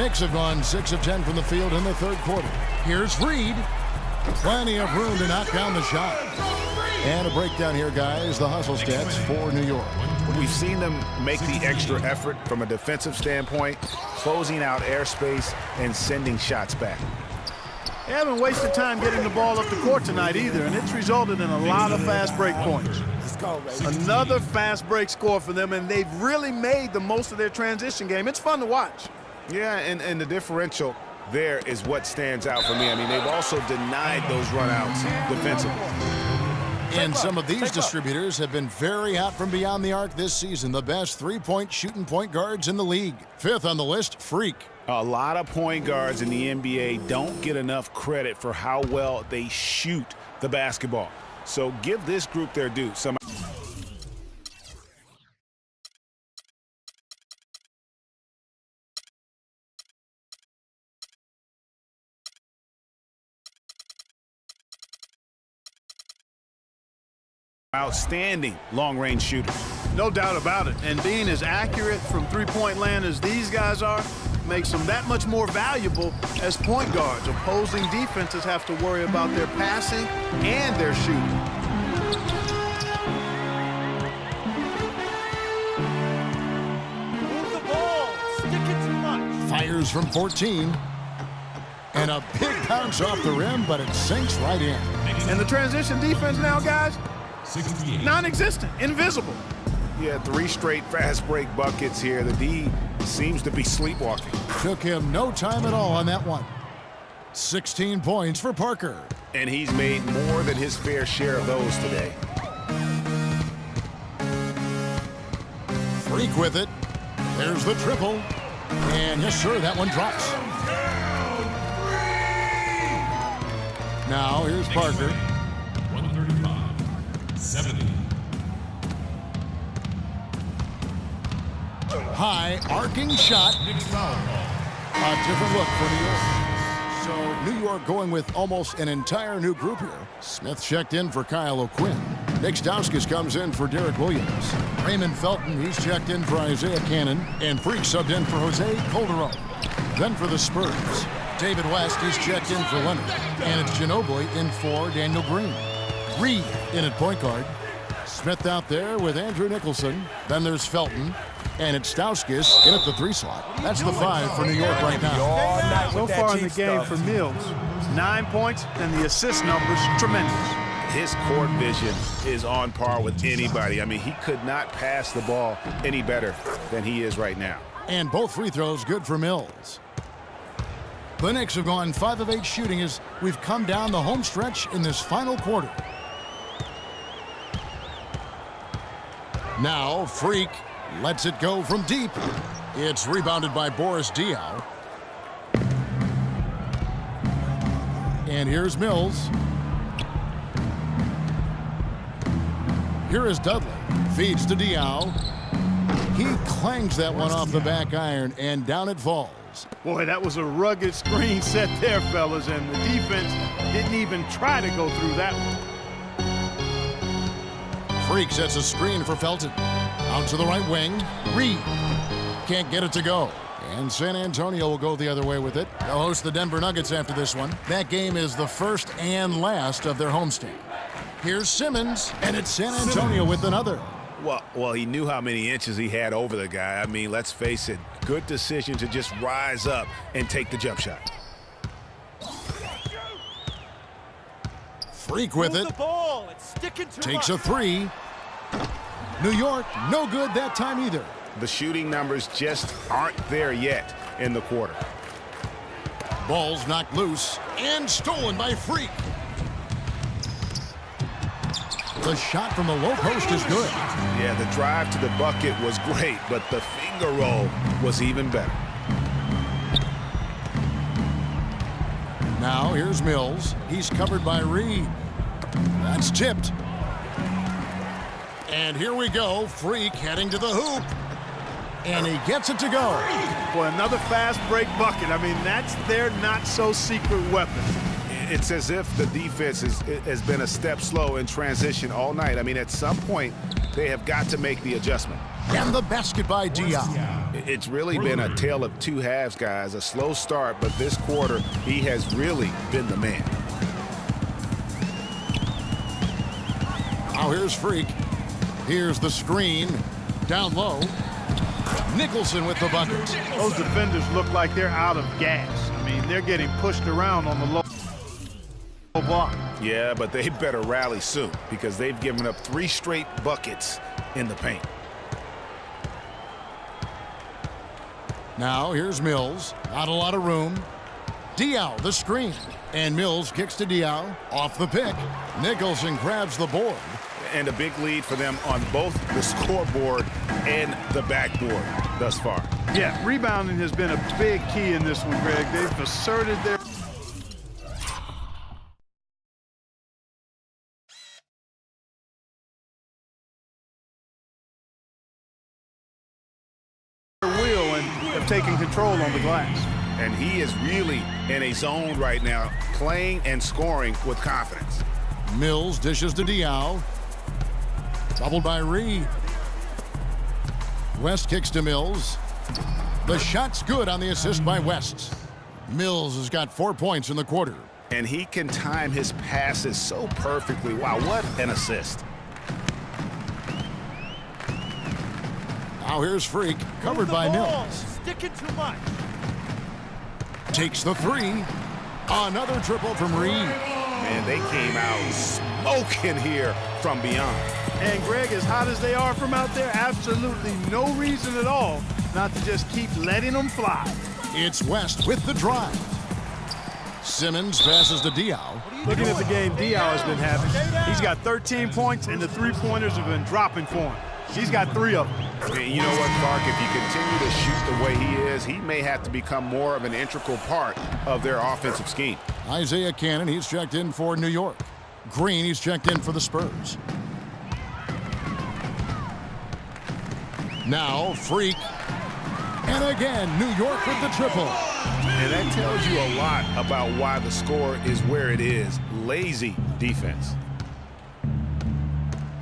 Knicks have gone 6 of 10 from the field in the third quarter. Here's Reed. Plenty of room to knock down the shot. And a breakdown here, guys. The hustle stats for New York. We've seen them make the extra effort from a defensive standpoint, closing out airspace and sending shots back. They haven't wasted time getting the ball up the court tonight either, and it's resulted in a lot of fast break points. Another fast break score for them, and they've really made the most of their transition game. It's fun to watch. Yeah, and the differential there is what stands out for me. I mean, they've also denied those runouts defensively. And some of these distributors have been very hot from beyond the arc this season. The best three-point shooting point guards in the league. 5th on the list, Freak. A lot of point guards in the NBA don't get enough credit for how well they shoot the basketball. So give this group their due. Outstanding long-range shooters. No doubt about it. And being as accurate from three-point land as these guys are makes them that much more valuable as point guards. Opposing defenses have to worry about their passing and their shooting. Move the ball. Stick it too much. Fires from 14. And a big bounce off the rim, but it sinks right in. And the transition defense now, guys, non-existent, invisible. Yeah, 3 straight fast break buckets here. The D seems to be sleepwalking. Took him no time at all on that one. 16 points for Parker. And he's made more than his fair share of those today. Freak with it. There's the triple. And yes, sir, that one drops. Now, here's Parker. 70. High arcing shot. A different look for New York. So New York going with almost an entire new group here. Smith checked in for Kyle O'Quinn. Nick Stauskas comes in for Derek Williams. Raymond Felton, he's checked in for Isaiah Cannon. And Freak subbed in for Jose Calderon. Then for the Spurs, David West is checked in for Leonard. And it's Ginobili in for Daniel Green. Reed in at point guard. Smith out there with Andrew Nicholson. Then there's Felton. And it's Stauskas in at the 3 slot. That's the 5 for New York right now. So far in the game for Mills, 9 points, and the assist numbers tremendous. His court vision is on par with anybody. I mean, he could not pass the ball any better than he is right now. And both free throws good for Mills. The Knicks have gone 5 of 8 shooting as we've come down the home stretch in this final quarter. Now, Freak lets it go from deep. It's rebounded by Boris Diaw. And here's Mills. Here is Dudley. Feeds to Diaw. He clangs that one off the back iron, and down it falls. Boy, that was a rugged screen set there, fellas, and the defense didn't even try to go through that one. Freak sets a screen for Felton. Out to the right wing. Reed can't get it to go. And San Antonio will go the other way with it. They'll host the Denver Nuggets after this one. That game is the first and last of their homestand. Here's Simmons, and it's San Antonio with another. Well, he knew how many inches he had over the guy. I mean, let's face it, good decision to just rise up and take the jump shot. Freak with it. Takes a 3. New York, no good that time either. The shooting numbers just aren't there yet in the quarter. Ball's knocked loose and stolen by Freak. The shot from the low post is good. Yeah, the drive to the bucket was great, but the finger roll was even better. Now here's Mills. He's covered by Reed. That's tipped. And here we go. Freak heading to the hoop. And he gets it to go. Boy, another fast break bucket. I mean, that's their not-so-secret weapon. It's as if the defense has been a step slow in transition all night. I mean, at some point, they have got to make the adjustment. And the basket by Diaw. It's really been a tale of two halves, guys. A slow start, but this quarter, he has really been the man. Now here's Freak. Here's the screen. Down low. Nicholson with the bucket. Those defenders look like they're out of gas. I mean, they're getting pushed around on the low block. Yeah, but they better rally soon because they've given up 3 straight buckets in the paint. Now here's Mills. Not a lot of room. Diaw, the screen. And Mills kicks to Diaw. Off the pick. Nicholson grabs the board. And a big lead for them on both the scoreboard and the backboard thus far. Yeah, rebounding has been a big key in this one, Greg. They've asserted their will and have taken control on the glass. And he is really in a zone right now, playing and scoring with confidence. Mills dishes to Diaw. Doubled by Reed. West kicks to Mills. The shot's good on the assist by West. Mills has got 4 points in the quarter. And he can time his passes so perfectly. Wow, what an assist. Now here's Freak, covered by Mills. Sticking too much. Takes the 3. Another triple from Reed. Man, they came out smoking here from beyond. And Greg, as hot as they are from out there, absolutely no reason at all not to just keep letting them fly. It's West with the drive. Simmons passes to Diaw. Looking at the game Diaw has been having, he's got 13 points and the 3-pointers have been dropping for him. He's got 3 of them. And you know what, Clark? If you continue to shoot the way he is, he may have to become more of an integral part of their offensive scheme. Isaiah Cannon, he's checked in for New York. Green, he's checked in for the Spurs. Now, Freak. And again, New York with the triple. And that tells you a lot about why the score is where it is. Lazy defense.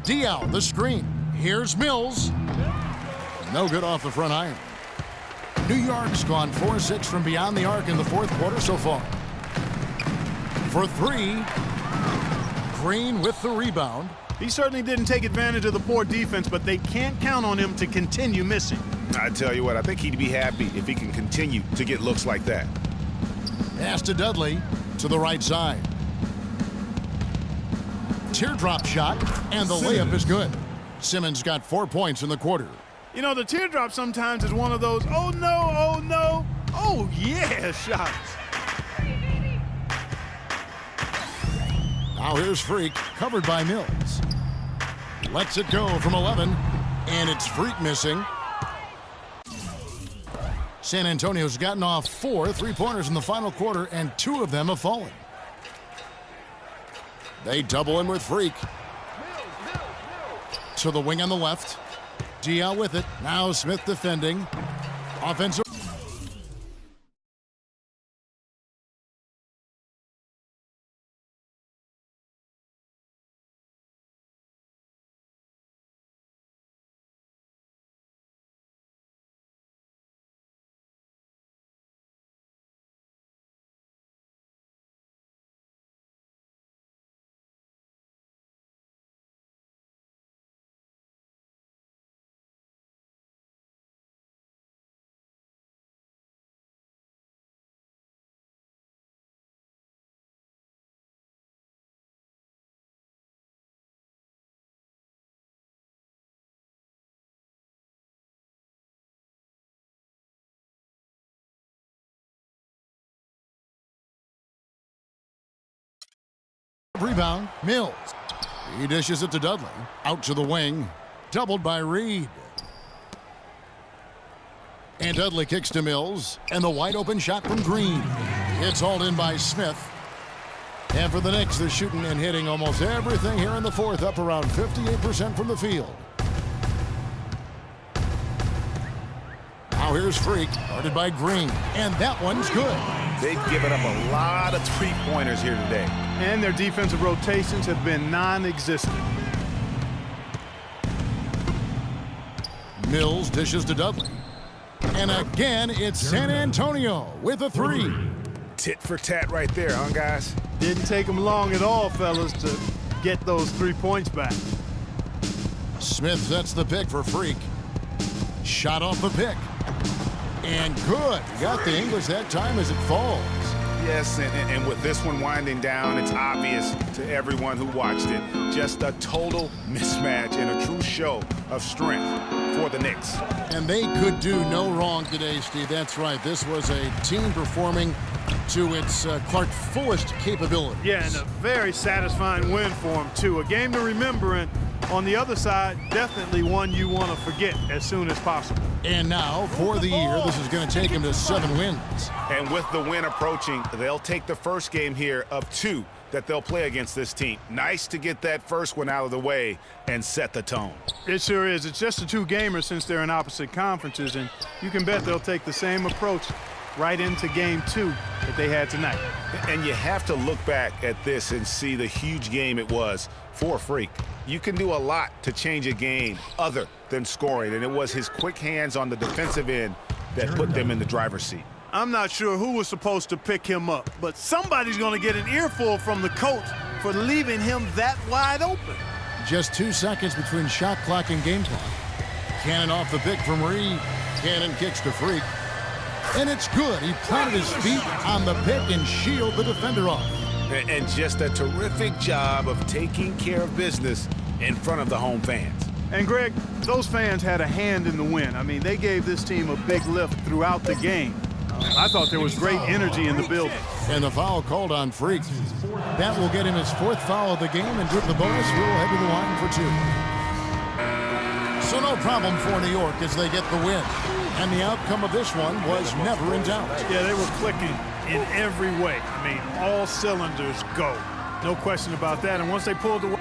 Diaw, the screen. Here's Mills. No good off the front iron. New York's gone 4-6 from beyond the arc in the fourth quarter so far. For 3, Green with the rebound. He certainly didn't take advantage of the poor defense, but they can't count on him to continue missing. I tell you what, I think he'd be happy if he can continue to get looks like that. Pass to Dudley to the right side. Teardrop shot, and the layup is good. Simmons got 4 points in the quarter. You know, the teardrop sometimes is one of those, oh no, oh yeah shots. Now here's Freak, covered by Mills. Lets it go from 11, and it's Freak missing. San Antonio's gotten off 4 3-pointers in the final quarter, and 2 of them have fallen. They double in with Freak. To the wing on the left. Diaw with it. Now Smith defending. Offensive. Rebound, Mills. He dishes it to Dudley. Out to the wing. Doubled by Reed. And Dudley kicks to Mills. And the wide open shot from Green. It's hauled in by Smith. And for the Knicks, they're shooting and hitting almost everything here in the fourth, up around 58% from the field. Now here's Freak, guarded by Green. And that one's good. They've given up a lot of 3-pointers here today. And their defensive rotations have been non-existent. Mills dishes to Dudley. And again, it's San Antonio with a 3. Tit for tat right there, huh, guys? Didn't take them long at all, fellas, to get those 3 points back. Smith sets the pick for Freak. Shot off the pick. And good. Got the English that time as it falls. Yes, and with this one winding down, it's obvious to everyone who watched it. Just a total mismatch and a true show of strength for the Knicks. And they could do no wrong today, Steve. That's right. This was a team performing to its Clark fullest capabilities. Yeah, and a very satisfying win for them, too. A game to remember, and on the other side, definitely one you want to forget as soon as possible. And now, for the year, this is going to take them to 7 wins. And with the win approaching, they'll take the first game here of 2 that they'll play against this team. Nice to get that first one out of the way and set the tone. It sure is. It's just a 2-gamer since they're in opposite conferences, and you can bet they'll take the same approach right into game 2 that they had tonight. And you have to look back at this and see the huge game it was for Freak. You can do a lot to change a game other than scoring, and it was his quick hands on the defensive end that put them in the driver's seat. I'm not sure who was supposed to pick him up, but somebody's going to get an earful from the coach for leaving him that wide open. Just 2 seconds between shot clock and game clock. Cannon off the pick from Reed. Cannon kicks to Freak. And it's good. He planted his feet on the pick and shielded the defender off. And just a terrific job of taking care of business in front of the home fans. And, Greg, those fans had a hand in the win. I mean, they gave this team a big lift throughout the game. I thought there was great energy in the building. And the foul called on Freak. That will get him his 4th foul of the game, and with the bonus, we'll head to the line for 2. So no problem for New York as they get the win. And the outcome of this one was never in doubt. Yeah, they were clicking in every way. I mean, all cylinders go. No question about that. And once they pulled the...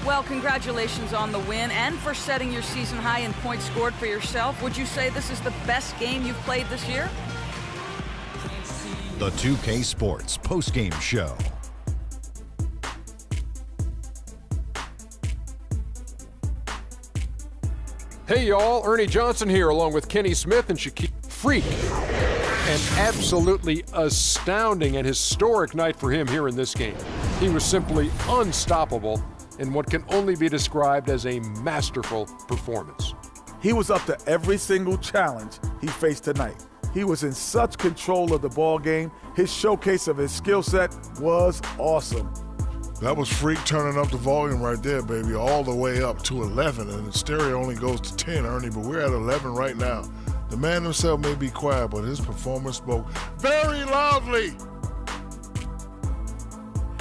Well, congratulations on the win and for setting your season high in points scored for yourself. Would you say this is the best game you've played this year? The 2K Sports postgame show. Hey y'all, Ernie Johnson here along with Kenny Smith and Shaquille Freak. An absolutely astounding and historic night for him here in this game. He was simply unstoppable in what can only be described as a masterful performance. He was up to every single challenge he faced tonight. He was in such control of the ball game. His showcase of his skill set was awesome. That was Freak turning up the volume right there, baby, all the way up to 11, and the stereo only goes to 10, Ernie, but we're at 11 right now. The man himself may be quiet, but his performance spoke very loudly.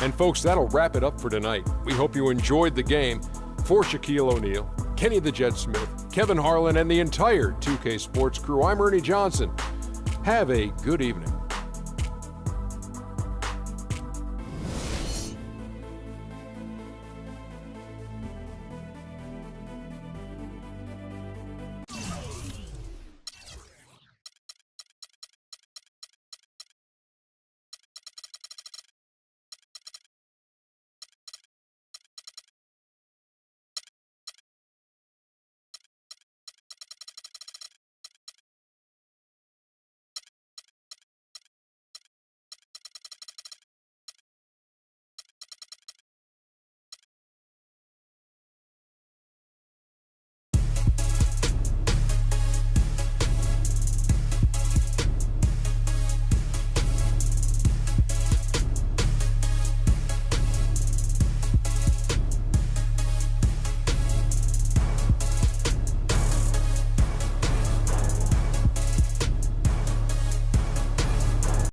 And folks, that'll wrap it up for tonight. We hope you enjoyed the game. For Shaquille O'Neal, Kenny the Jet Smith, Kevin Harlan, and the entire 2K Sports crew, I'm Ernie Johnson. Have a good evening.